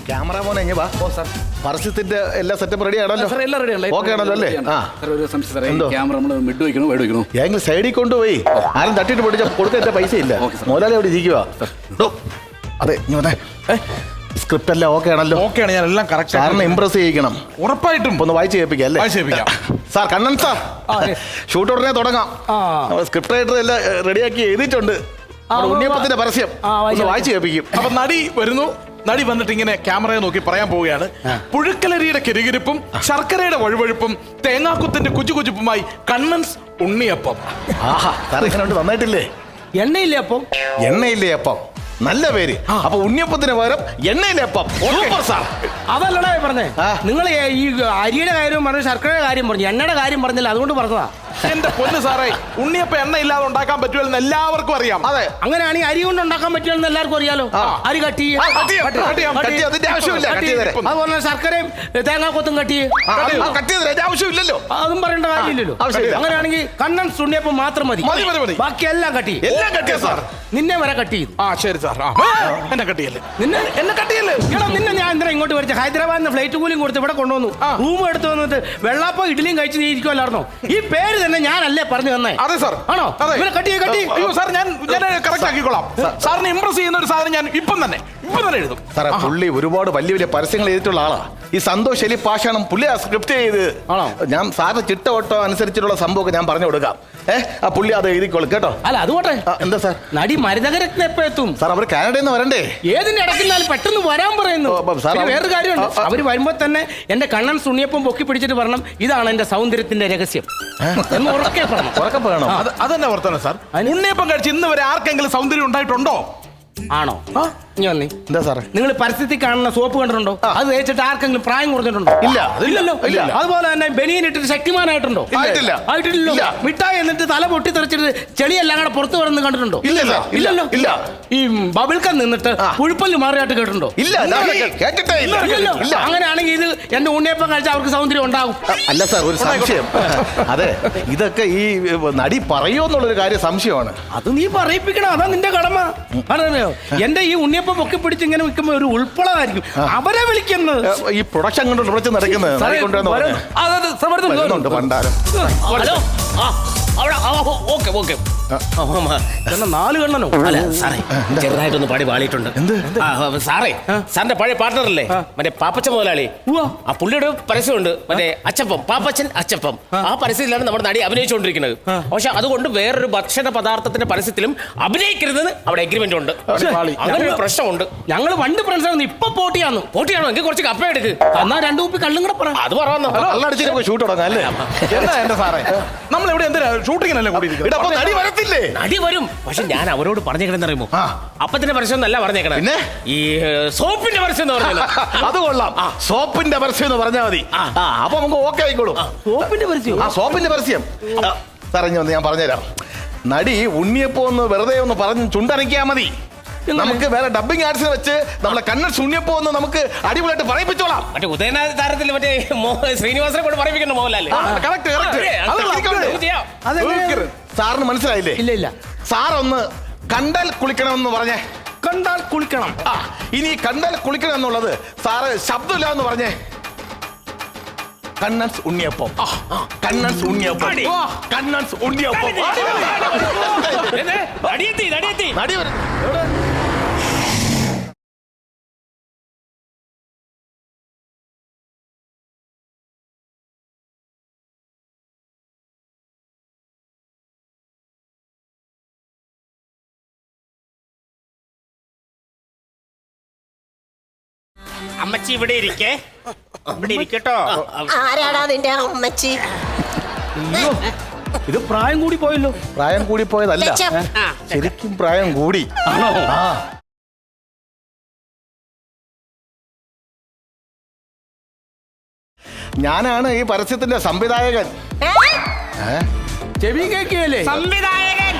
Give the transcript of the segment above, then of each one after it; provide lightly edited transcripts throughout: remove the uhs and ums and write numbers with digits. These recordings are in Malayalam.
ക്യാമറ മോനെ വാ. പരസ്യത്തിന്റെ എല്ലാ സെറ്റപ്പ് റെഡി ആണല്ലോ? ഓക്കെ ആണല്ലോ അല്ലേ? ക്യാമറ നമ്മൾ മിഡ് വെക്കണോ വൈഡ് വെക്കണോ? ഏതെങ്കിലും സൈഡിൽ കൊണ്ടുപോയി ആരും തട്ടിട്ട് പൊടിച്ചാൽ കൊടുത്ത പൈസ ഇല്ല. മുതലാളി അവിടെ ഇരിക്കുക. അതെ സ്ക്രിപ്റ്റ് എല്ലാം ഓക്കെ ആണല്ലോ? ഓക്കെയാണ്, ഞാൻ എല്ലാം കറക്റ്റ്. സാറിനെ ഇംപ്രസ് ചെയ്യിക്കണം. ഉറപ്പായിട്ടും ഒന്ന് വായിച്ച് കേൾപ്പിക്കാം അല്ലേ? സാർ കണ്ണൻ സാർ, ഷൂട്ട് ഉടനെ തുടങ്ങാം. സ്ക്രിപ്റ്റ് റൈറ്റർ എല്ലാം റെഡിയാക്കി എഴുതിയിട്ടുണ്ട്. ഉണ്ണിയപ്പത്തിന്റെ പരസ്യം വായിച്ച് കേൾപ്പിക്കും. അപ്പൊ നടി വരുന്നു. നടി വന്നിട്ട് ഇങ്ങനെ ക്യാമറയെ നോക്കി പറയാൻ പോവുകയാണ്. പുഴുക്കലരിയുടെ കിരുകിരിപ്പും ശർക്കരയുടെ വഴുവഴുപ്പും തേങ്ങാക്കുത്തിന്റെ കുച്ചുകുച്ചുപ്പുമായി കണ്ണൻസ് ഉണ്ണിയപ്പം. ആഹാ സാർ ഇങ്ങനെ നന്നായിട്ടില്ലേ? എണ്ണയില്ലേ അപ്പം? എണ്ണയില്ലേ അപ്പം, നല്ല പേര്. അപ്പൊ ഉണ്ണിയപ്പത്തിന് പകരം എണ്ണയിലെ അപ്പം. അതല്ലടാ പറഞ്ഞേ. നിങ്ങൾ ഈ അരിയുടെ കാര്യം പറഞ്ഞു, ശർക്കരയുടെ കാര്യം പറഞ്ഞു, എണ്ണയുടെ കാര്യം പറഞ്ഞില്ല, അതുകൊണ്ട് പറഞ്ഞതാ. എന്റെ പൊന്ന് സാറേ, ഉണ്ണിയപ്പം എണ്ണ ഇല്ലാതെ ഉണ്ടാക്കാൻ പറ്റുമെന്ന് എല്ലാവർക്കും അറിയാം. അതെ, അങ്ങനെയാണെങ്കിൽ അരി കൊണ്ട് ഉണ്ടാക്കാൻ പറ്റുമെന്ന് എല്ലാവർക്കും അറിയാലോ. അരി കട്ട് അതുപോലെ ശർക്കരയും തേങ്ങാക്കൊത്തും കട്ട് ആവശ്യമില്ലല്ലോ, അതും പറയേണ്ട കാര്യമില്ലല്ലോ. അങ്ങനെയാണെങ്കിൽ കണ്ണൻസ് ഉണ്ണിയപ്പം മാത്രം മതി. ബാക്കി എല്ലാം കട്ട് ചെയ്യും. നിന്നെ വരെ കട്ട് ചെയ്തു. ശരി സാർ, എന്നെ കട്ടിയല്ലേ? എന്നെ കട്ടിയല്ലേ? നിന്നെ ഞാൻ എന്തിനാ ഇങ്ങോട്ട് വരച്ച? ഹൈദരാബാദിന് ഫ്ലൈറ്റ് കൂലിയും കൊടുത്ത് ഇവിടെ കൊണ്ടുവന്നു, റൂം എടുത്ത് വന്നിട്ട് വെള്ളാപ്പം ഇഡ്ഡലിയും കഴിച്ച് നീ ഇരിക്കുമല്ലായിരുന്നോ? ഈ പേര് തന്നെ ഞാനല്ലേ പറഞ്ഞു തന്നെ? അതെ സാർ. ആണോ? കട്ടി. അയ്യോ സാർ, ഞാൻ കറക്റ്റ് ആക്കിക്കോളാം. സാറിന് ഇംപ്രസ് ചെയ്യുന്ന ഒരു സാധനം ഞാൻ ഇപ്പം തന്നെ എഴുതും. സാറേ, പുള്ളി ഒരുപാട് വലിയ വലിയ പരസ്യങ്ങൾ ചെയ്തിട്ടുള്ള ആളാ. ഈ സന്തോഷ് എലി പാഷാണം പുള്ളി സ്ക്രിപ്റ്റ് ചെയ്ത്. ഞാൻ സാറിന് ചിട്ട ഓട്ടോ അനുസരിച്ചിട്ടുള്ള സംഭവമൊക്കെ ഞാൻ പറഞ്ഞു കൊടുക്കാം. ആ പുള്ളി അത് എഴുതിക്കോളും കേട്ടോ. അല്ല അതുകൊട്ടെ. എന്താ സാർ? നടി മരുതകരത്ന എപ്പോ എത്തും സാർ? അവർ കാനഡയിൽ നിന്ന് വരണ്ടേ? ഏതിന്റെ ഇടയ്ക്കുന്നാലും പെട്ടെന്ന് വരാൻ പറയുന്നു. വേറൊരു കാര്യമുണ്ട്, അവര് വരുമ്പോ തന്നെ എന്റെ കണ്ണൻ സുണ്ണിയപ്പം പൊക്കി പിടിച്ചിട്ട് പറയണം, ഇതാണ് എന്റെ സൗന്ദര്യത്തിന്റെ രഹസ്യം എന്ന് ഉറക്കെ പറയണം. അതെന്നെ വർത്തമാനം സാർ. ഉണ്ണിയപ്പം കഴിച്ച് ഇന്ന് വരെ ആർക്കെങ്കിലും സൗന്ദര്യം ഉണ്ടായിട്ടുണ്ടോ? ആണോ? എന്താ സാറേ, നിങ്ങൾ പരസ്യത്തിൽ കാണുന്ന സോപ്പ് കണ്ടിട്ടുണ്ടോ? അത് തേച്ചിട്ട് ആർക്കെങ്കിലും പ്രായം കുറഞ്ഞിട്ടുണ്ടോ? ഇല്ലല്ലോ. അതുപോലെ തന്നെ ബനിയൻ ഇട്ടിട്ട് ശക്തിമാനായിട്ടുണ്ടോ? ആയിട്ടില്ലല്ലോ. മിഠായി എന്നിട്ട് തല പൊട്ടിത്തെറിച്ചിട്ട് ചെളിയെല്ലാം കൂടെ പുറത്ത് വരുന്നത് കണ്ടിട്ടുണ്ടോ? ഇല്ലല്ലോ. ഈ ബബിൾക്കം നിന്നിട്ട് പുഴുപ്പല്ല് മാറിയായിട്ട് കേട്ടിട്ടുണ്ടോ? ഇല്ലല്ലോ. അങ്ങനെയാണെങ്കിൽ ഇത് എന്റെ ഉണ്ണിയപ്പം കഴിച്ചാൽ അവർക്ക് സൗന്ദര്യം ഉണ്ടാകും. അല്ല സാർ, ഒരു സംശയം. അതെ, ഇതൊക്കെ ഈ നടി പറയോ എന്നുള്ളൊരു കാര്യം സംശയമാണ്. അത് നീ പറയിപ്പിക്കണം, അതാ നിന്റെ കടമ. എന്റെ ഈ ഉണ്ണിയപ്പം പൊക്കി പിടിച്ച് ഇങ്ങനെ വിൽക്കുമ്പോ ഒരു ഉൾപ്പളമായിരിക്കും അവരെ വിളിക്കുന്നത്. ഈ പ്രൊഡക്ഷൻ കൊണ്ട് ഉറച്ചു നടക്കുന്നത് പണ്ടാരം. ഹലോ, നാല് കണ്ണനോ? അല്ല സാറേ, ചെറുതായിട്ടൊന്ന് പാടി പാളിയിട്ടുണ്ട്. സാറേ, സാറിന്റെ പഴയ പാർട്ണറല്ലേ മറ്റേ പാപ്പച്ച മുതലാളി? ആ പുള്ളിയുടെ പരസ്യമുണ്ട്, മറ്റേ അച്ചപ്പം, പാപ്പച്ചൻ അച്ചപ്പം. ആ പരസ്യത്തിലാണ് നമ്മുടെ നടി അഭിനയിച്ചുകൊണ്ടിരിക്കുന്നത്. പക്ഷെ അതുകൊണ്ട് വേറൊരു ഭക്ഷണ പദാർത്ഥത്തിന്റെ പരസ്യത്തിലും അഭിനയിക്കരുതെന്ന് അവിടെ എഗ്രിമെന്റ് ഉണ്ട്. അങ്ങനെ ഒരു പ്രശ്നമുണ്ട്. ഞങ്ങൾ പണ്ട് ഫ്രണ്ട്സ് ഇപ്പൊ പോട്ടിയാണോ? എങ്കിൽ കുറച്ച് കപ്പ എടുക്ക്, എന്നാ രണ്ടു കുപ്പി കള്ളും കൂടെ പറ. അത് പറയാം, ഷൂട്ട് തുടങ്ങാം അല്ലേ? എന്താ സാറേ, നമ്മൾ ഇവിടെ എന്തിനാ ഷൂട്ടിങ്ങിനല്ലേ കൂടി? നടി വരും. പക്ഷെ ഞാൻ അവരോട് പറഞ്ഞേക്കണെന്ന് അറിയുമോ? അപ്പത്തിന്റെ പരസ്യം എന്നല്ല പറഞ്ഞേക്കണേ, പിന്നെ ഈ സോപ്പിന്റെ പരസ്യം എന്ന് പറഞ്ഞല്ലോ. അത് കൊള്ളാം, സോപ്പിന്റെ പരസ്യം എന്ന് പറഞ്ഞാൽ മതി. അപ്പൊ നമുക്ക് ഓക്കെ ആയിക്കോളും. സോപ്പിന്റെ പരസ്യം? സോപ്പിന്റെ പരസ്യം പറഞ്ഞൊന്ന് ഞാൻ പറഞ്ഞുതരാം. നടി ഉണ്ണിയപ്പോ ഒന്ന് വെറുതെ ഒന്ന് പറഞ്ഞ് ചുണ്ടനക്കിയാ മതി. നമുക്ക് വേറെ ഡബിങ് ആർട്സിനെ വെച്ച് നമ്മളെ കണ്ണൻ ശൂന്യപ്പോ ഒന്ന് നമുക്ക് അടിപൊളിയായിട്ട് പറയിപ്പിച്ചോളാം. മറ്റേ ഉദയനാരത്തിൽ മറ്റേ ശ്രീനിവാസനെ കൊണ്ട് പറയിപ്പിക്കണം മോഹൻലാല്. സാറിന് മനസ്സിലായില്ലേ? ഇല്ല. സാറൊന്ന് കണ്ടാൽ കുളിക്കണമെന്ന് പറഞ്ഞേ. കണ്ടാൽ കുളിക്കണം. ഇനി കണ്ടാൽ കുളിക്കണം എന്നുള്ളത് സാറ് ശബ്ദമില്ല എന്ന് പറഞ്ഞേ. കണ്ണൻസ് ഉണ്ണിയപ്പം, കണ്ണൻസ് ഉണ്ണിയപ്പം, കണ്ണൻസ് ഉണ്ണിയപ്പം. നടി വരും. അമ്മച്ചി ഇവിടെ ഇരിക്കേ, ഇവിടെ ഇരിക്കട്ടോ. ആരാടാ നിന്റെ അമ്മച്ചി? ഇത് പ്രായം കൂടി പോയല്ലോ. പ്രായം കൂടി പോയതല്ല, ശരിക്കും പ്രായം കൂടി. ഞാനാണ് ഈ പരസ്യത്തിന്റെ സംവിധായകൻ. ചെവി കേൾക്കുകയല്ലേ സംവിധായകൻ?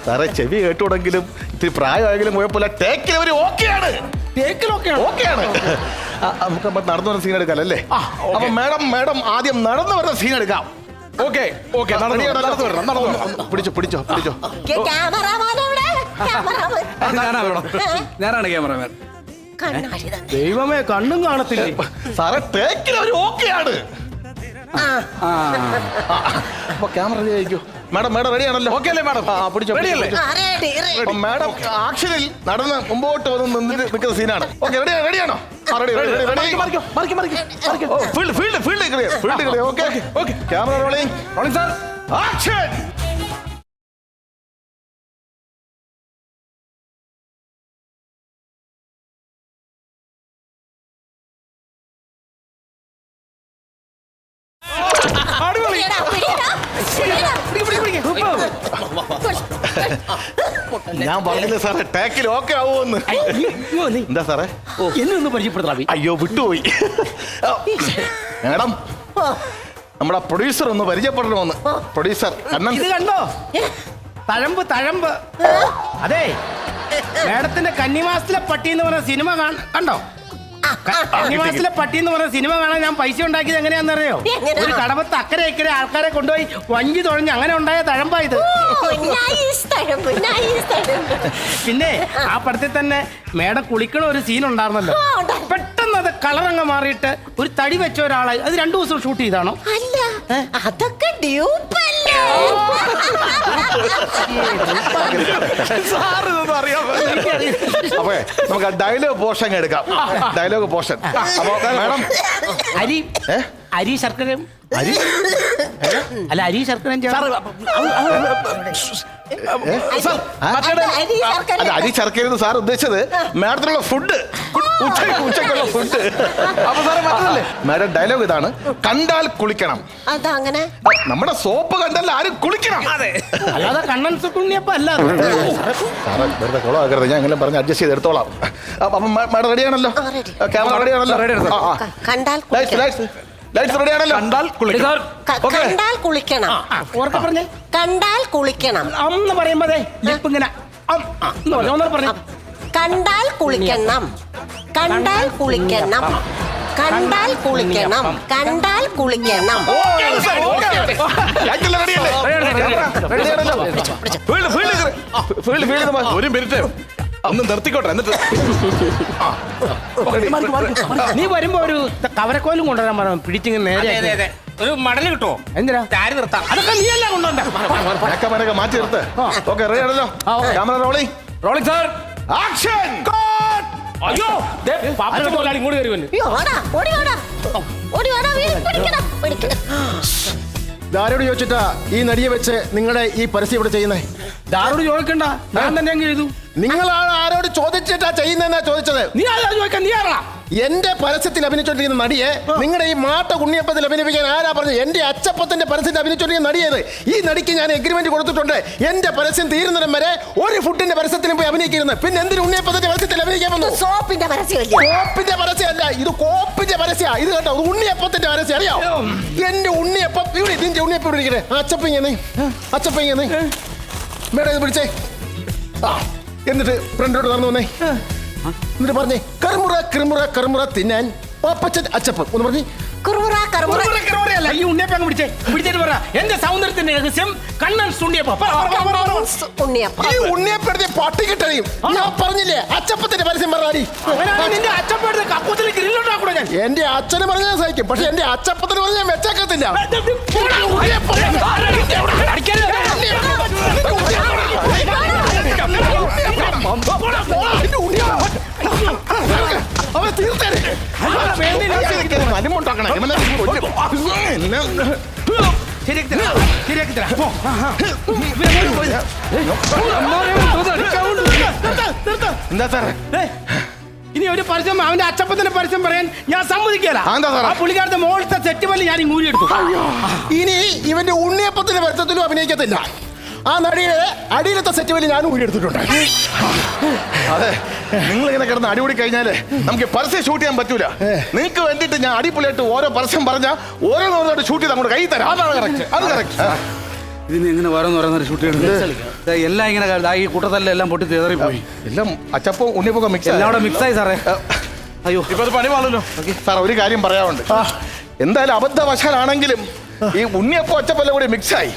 സാറേ, ചെവി കേട്ടുണ്ടെങ്കിലും ഇത്തിരി പ്രായമായെങ്കിലും കുഴപ്പമില്ല. ടേക്കിൽ ഓക്കെയാണ്. നമുക്ക് നടന്നു വരുന്ന സീൻ എടുക്കാം അല്ലേ? അപ്പൊ മേഡം ആദ്യം നടന്നു വരുന്ന സീൻ എടുക്കാം. പിടിച്ചോ. ഞാനാണ് ക്യാമറമാൻ. കണ്ണാടി തന്നെ. ദൈവമേ കണ്ണും കാണത്തില്ലേ? സാറേ ടേക്കിൽ അവർ ഓക്കെയാണ്. ആ, അപ്പൊ ക്യാമറ റെഡി ആയിരിക്കും. മാഡം റെഡി ആണല്ലോ? ഓക്കെ അല്ലേ മാഡം? പിടിച്ചോ. ready, ready. അപ്പൊ മാഡം ആക്ഷനിൽ നടന്ന് മുമ്പോട്ട് വന്ന് നിന്നിട്ട് നിൽക്കുന്ന സീനാണ്. ഓക്കെ റെഡിയാണോ? Field okay. Camera rolling sir. Action. പിടിയെടാ, പിടിയെടാ, പിടിയെടാ. ഞാൻ പറഞ്ഞില്ല സാറേ ടേക്കിൽ ഓക്കെ ആവുമെന്ന്. എന്താ സാറേ? എന്നെ ഒന്ന് പരിചയപ്പെടുത്താം. അയ്യോ വിട്ടുപോയി. മാഡം ഓ, നമ്മുടെ പ്രൊഡ്യൂസർ ഒന്ന് പരിചയപ്പെടണമെന്ന്. പ്രൊഡ്യൂസർ കണ്ണൻ. ഇത് കണ്ടോ? തഴമ്പ്. അതെ, മേഡത്തിന്റെ കന്നിമാസത്തിലെ പട്ടി എന്ന് പറഞ്ഞ സിനിമ കണ്ടോ? കന്നിമാസത്തിലെ പട്ടി എന്ന് പറഞ്ഞ സിനിമ കാണാൻ ഞാൻ പൈസ ഉണ്ടാക്കിയത് എങ്ങനെയാണെന്നറിയോ? എങ്ങനെയാ? ഒരു കടവത്ത് അക്കരെ ഇക്കരെ ആൾക്കാരെ കൊണ്ടുപോയി വഞ്ചി തുഴഞ്ഞ് അങ്ങനെ ഉണ്ടായ തഴമ്പായത്. ഓ, nice തഴമ്പ്, nice തഴമ്പ്. പിന്നെ ആ പടത്തിൽ തന്നെ മേഡം കുളിക്കണ ഒരു സീൻ ഉണ്ടായിരുന്നല്ലോ. ആ, ഉണ്ട്. പെട്ടെന്ന് അത് കളറങ്ങ് മാറിയിട്ട് ഒരു തടി വെച്ച ഒരാളെ അത് 2 ദിവസം ഷൂട്ട് ചെയ്താണോ? അല്ല, അതൊക്കെ ഡ്യൂപ്പല്ലേ? സാർ ഇതൊന്നും അറിയാൻ അപ്പേ നമുക്ക് ഡയലോഗ് പോർഷൻ എടുക്കാം. Dialogue portion. അപ്പൊ മാഡം അരി ശർക്കരയും അരി അല്ല അരി ശർക്കരയും അരി ശർക്കര. അല്ല അരി ശർക്കര സാർ ഉദ്ദേശിച്ചത് മാഡത്തിനുള്ള ഫുഡ്, ഉച്ചയ്ക്കുള്ള ഫുഡ്. അപ്പൊ സാറേ മറ്റല്ലേ മാഡം ഡയലോഗ് ഇതാണ്: കണ്ടാൽ കുളിക്കണം. അതങ്ങനെ നമ്മുടെ സോപ്പ് കണ്ടാൽ ആരും കുളിക്കണം. അല്ലാതെ കണ്ണൻ സുക്കുണ്ണിയപ്പ അല്ല. സാറേ വെറുതെ കുളമാക്കരുത്, ഞാൻ അങ്ങനെ പറഞ്ഞ് അഡ്ജസ്റ്റ് ചെയ്ത് എടുത്തോളാം. അപ്പൊ മാഡം റെഡിയാണല്ലോ? ക്യാമറ റെഡിയാണല്ലോ? കണ്ടാൽ ലൈറ്റ്സ് റെഡിയാണല്ലോ? കണ്ടാൽ കുളിക്കണം. കണ്ടാൽ കുളിക്കണം. ഓർക്കെ പറഞ്ഞേ. കണ്ടാൽ കുളിക്കണം. അന്ന് പറയുമ്പോ ലിപ്പ് ഇങ്ങനെ പറഞ്ഞു. കണ്ടാൽ കുളിക്കണം. കണ്ടാൽ കുളിക്കണം. കണ്ടാൽ കുളിക്കണം. കണ്ടാൽ കുളിക്കണം. ഒരു മിനിറ്റ് ഒന്ന് നിർത്തിക്കോട്ടെ. എന്നിട്ട് നീ വരുമ്പോ ഒരു കവരക്കോലും കൊണ്ടുവരാൻ പറഞ്ഞു. പിടിച്ചിങ്ങനെ നേരെ ഒരു മടല് കിട്ടുമോ? എന്തിനാ ചാരി നിർത്താം. അതൊക്കെ നീ എല്ലാം കൊണ്ടുവന്നേ. മാറ്റി നിർത്ത്. ഓക്കെ റെഡി ആണല്ലോ? Camera rolling. Rolling sir. Action. അയ്യോ പാപ്പച്ച മുതലാളി ഇങ്ങോട്ട് കയറി വന്നു. അയ്യോ, ഓടാ, ഓടി വാടാ. ഓടി വാടാ, പിടിക്കണം, പിടിക്കണം. ആരോട് ചോദിച്ചിട്ടാ ഈ നടിയെ വെച്ച് നിങ്ങളുടെ ഈ പരസ്യം ഇവിടെ ചെയ്യുന്നേ? ആരോട് ചോദിക്കണ്ട, ഞാൻ തന്നെ അങ്ങ് എഴുതു. നിങ്ങളാണ് ആരോട് ചോദിച്ചിട്ടാ ചെയ്യുന്നതെന്നാ ചോദിച്ചത്. നീ ആരാ ചോദിക്കാൻ? നീ ആരാ? എന്റെ പരസ്യത്തിൽ അഭിനയിച്ചോണ്ടിരിക്കുന്ന നടിയെ നിങ്ങളുടെ ഈ മാട്ട ഉണ്ണിയപ്പത്തിൽ അഭിനയിപ്പിക്കാൻ ആരാ പറഞ്ഞത്? എന്റെ അച്ചപ്പത്തിന്റെ പരസ്യത്തിൽ അഭിനയിച്ചോണ്ടിരിക്കുന്ന നടിയത്. ഈ നടിക്ക് ഞാൻ എഗ്രിമെന്റ് കൊടുത്തിട്ടുണ്ട്. എന്റെ പരസ്യം തീരുന്നിടം വരെ ഒരു ഫുഡിന്റെ പരസ്യത്തിലും പോയി അഭിനയിക്കരുത്. പിന്നെ എന്തിന് ഉണ്ണിയപ്പത്തിന്റെ പരസ്യത്തിൽ അഭിനയിക്കാൻ വന്നു? സോപ്പിന്റെ പരസ്യമല്ലേ? കോപ്പിന്റെ പരസ്യമല്ല, ഇത് കോപ്പിന്റെ പരസ്യ. ഇത് കേട്ടോ, ഉണ്ണിയപ്പത്തിന്റെ പരസ്യം അറിയാം. എന്റെ ഉണ്ണിയപ്പം ഇവിടെ, ഇതിന്റെ ഉണ്ണിയപ്പം ഇവിടെ ഇരിക്കണേ. അച്ചപ്പ മേഡം ഇത് പിടിച്ചേ. എന്നിട്ട് ഫ്രണ്ടോട്ട് നടന്നു വന്നേ. എന്നിട്ട് പറഞ്ഞേ കറുമുറ തിന്നാൻ പാപ്പച്ചൻ അച്ചപ്പം ഒന്ന് പറഞ്ഞേ. കുറുമുറ, കറുമുറ. ഈ ഉണ്ണിയപ്പം അങ്ങ് പിടിച്ചിട്ട് പറ. എന്റെ സൗന്ദര്യത്തിന്റെ രഹസ്യം കണ്ണൻ സുണ്ണിയപ്പം. ഉണ്ണിയപ്പം. ഈ ഉണ്ണിയപ്പെടുത്തി പട്ടി കിട്ടറിയും. ഞാൻ പറഞ്ഞില്ലേ അച്ചപ്പത്തിന്റെ പരസ്യം പറഞ്ഞാടി. നിന്റെ അച്ചപ്പെടുത്ത് കപ്പത്തിൽ ഗ്രില്ലുണ്ടാക്കൂടെ ഞാൻ? എന്റെ അച്ഛന് പറഞ്ഞാൽ സഹിക്കും, പക്ഷെ എന്റെ അച്ചപ്പത്തിന് പറഞ്ഞാൽ വെച്ചേക്കത്തില്ല. അവൻ തീർത്തേരെ. അനിമുണ്ടാക്കണം. എന്താ സാറേ? ഇനി ഒരു പരസ്യം അവന്റെ അച്ചപ്പത്തിന്റെ പരസ്യം പറയാൻ ഞാൻ സമ്മതിക്കല. ആ പുള്ളിക്കാരത്തെ മോളത്തെ സെറ്റ് പോലെ ഞാൻ ഇങ്ങൂരി എടുത്തു. ഇനി ഇവന്റെ ഉണ്ണിയപ്പത്തിന്റെ പരസ്യത്തിലും അഭിനയിക്കത്തില്ല. ആ നടിയുടെ അടിയിലത്തെ സെറ്റ് പോലെ ഞാനും ഊരിയെടുത്തിട്ടുണ്ട്. അതെ, നിങ്ങൾ ഇങ്ങനെ കിടന്ന് അടിപൊളി കഴിഞ്ഞാല് നമുക്ക് പരസ്യം ഷൂട്ട് ചെയ്യാൻ പറ്റൂല. നിങ്ങൾക്ക് വേണ്ടിയിട്ട് ഞാൻ അടിപൊളിയായിട്ട് ഓരോ പരസ്യം പറഞ്ഞാൽ ഓരോന്നോരോട്ട് ഷൂട്ട് ചെയ്ത് അങ്ങോട്ട് കൈ തരാം. അതാണ് കറക്റ്റ്. അത് കറക്റ്റ്. ഇതിന് എങ്ങനെ ഓരോന്ന് ഷൂട്ട് ചെയ്യുന്നത്? എല്ലാം ഇങ്ങനെ ഈ കൂട്ടത്തല്ലെല്ലാം പൊട്ടി തേറി പോയി. എല്ലാം അച്ചപ്പം ഉണ്ണിയപ്പൊക്കെ മിക്സ് എല്ലാം കൂടെ മിക്സായി സാറേ. അയ്യോ, ഇപ്പൊ അത് പണി പാടല്ലോ. സാർ ഒരു കാര്യം പറയാറുണ്ട്. എന്തായാലും അബദ്ധവശാലാണെങ്കിലും ഈ ഉണ്ണിയപ്പം അച്ചപ്പെല്ലാം കൂടി മിക്സായി.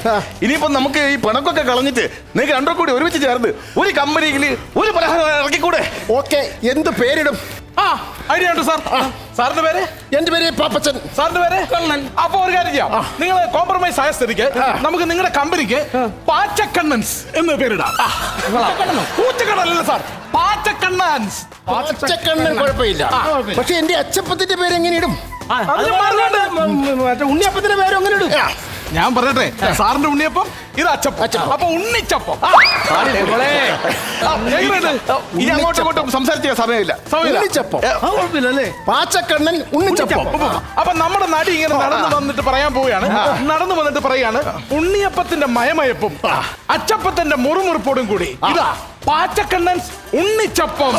ഇനിയിപ്പം നമുക്ക് ഈ പിണക്കൊക്കെ കളഞ്ഞിട്ട് നിങ്ങൾക്ക് രണ്ടോ കൂടി ഒരുമിച്ച് ചേർന്ന് ഒരു കമ്പനിയിൽ ഒരു പലഹാരം ഇറക്കിക്കൂടെ? ഓക്കെ, എന്ത് പേരിടും? ആ ഐഡിയ ഉണ്ട് സാർ. സാറിന്റെ പേര്? എന്റെ പേര് പാപ്പച്ചൻ. സാറിന്റെ പേര്? കണ്ണൻ. അപ്പൊ ഒരു കാര്യം ചെയ്യാം, നിങ്ങൾ കോംപ്രമൈസ് ആയ സ്ഥിതിക്ക് നമുക്ക് നിങ്ങളുടെ കമ്പനിക്ക് പാച്ചക്കണ്ണൻസ് എന്ന് പേരിടാം. പൂച്ചക്കണ്ണല്ല സാർ, പാച്ചക്കണ്ണൻസ്. പാച്ചക്കണ്ണൻ കുഴപ്പമില്ല. പക്ഷെ എന്റെ അച്ചപ്പത്തിന്റെ പേര് എങ്ങനെ ഇടും? ഉണ്ണിയപ്പത്തിന്റെ പേര് എങ്ങനെ ഇടും? ഞാൻ പറയട്ടെ, സാറിന്റെ ഉണ്ണിയപ്പം, ഇത് അച്ചപ്പം. അപ്പൊ ഉണ്ണിച്ചപ്പം. ഇനി അങ്ങോട്ടും ഇങ്ങോട്ടും സംസാരിച്ച സമയമില്ല. ഉണ്ണിച്ചപ്പം. പാച്ചക്കണ്ണൻ ഉണ്ണിച്ചപ്പം. അപ്പൊ നമ്മുടെ നടി ഇങ്ങനെ നടന്നു വന്നിട്ട് പറയാൻ പോവുകയാണ്, നടന്നു വന്നിട്ട് പറയാണ്, ഉണ്ണിയപ്പത്തിന്റെ മയമയപ്പും അച്ചപ്പത്തിന്റെ മുറുമുറുപ്പോടും കൂടി ഇതാ പാച്ചക്കണ്ണൻസ് ഉണ്ണിച്ചപ്പം.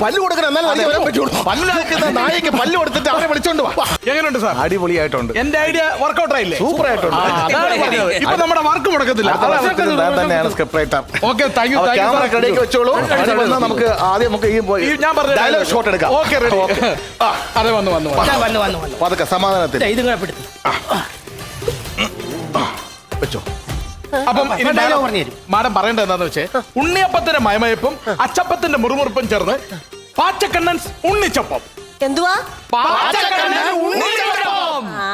പല്ല് കൊടുക്കണം, എന്നാലും അതിന് വരാൻ പറ്റുള്ളൂ. പല്ലിനകത്ത് നായിക്ക് പല്ല് കൊടുത്തിട്ട് അവരെ വിളിച്ചോണ്ട് വാ. എങ്ങനെയുണ്ട് സാർ? അടിപൊളിയായിട്ടുണ്ട്. എന്റെ ഐഡിയ വർക്കൗട്ട് ആയില്ലേ? സൂപ്പർ ആയിട്ടുണ്ട്. ഇപ്പൊ നമ്മുടെ വർക്ക് മുടക്കത്തില്ല. തന്നെയാണ് script writer. Okay, thank you. Camera റെഡിയാക്കി വെച്ചോളൂ. നമുക്ക് ആദ്യം നമുക്ക് ഞാൻ പറഞ്ഞ ഡയലോഗ് ഷോട്ട് എടുക്കാം. Okay, ready. അതെ, വന്നു. അതൊക്കെ സമാധാനത്തിൽ വെച്ചോ. അപ്പം മാഡം പറയേണ്ടത് എന്താന്ന് വെച്ചേ, ഉണ്ണിയപ്പത്തിന്റെ മയമയപ്പും അച്ചപ്പത്തിന്റെ മുറുമുറുപ്പും ചേർന്ന് പാച്ചക്കണ്ണൻസ് ഉണ്ണിച്ചപ്പം. എന്തുവാ? പാച്ചക്കണ്ണൻ ഉണ്ണിച്ചപ്പം. ആ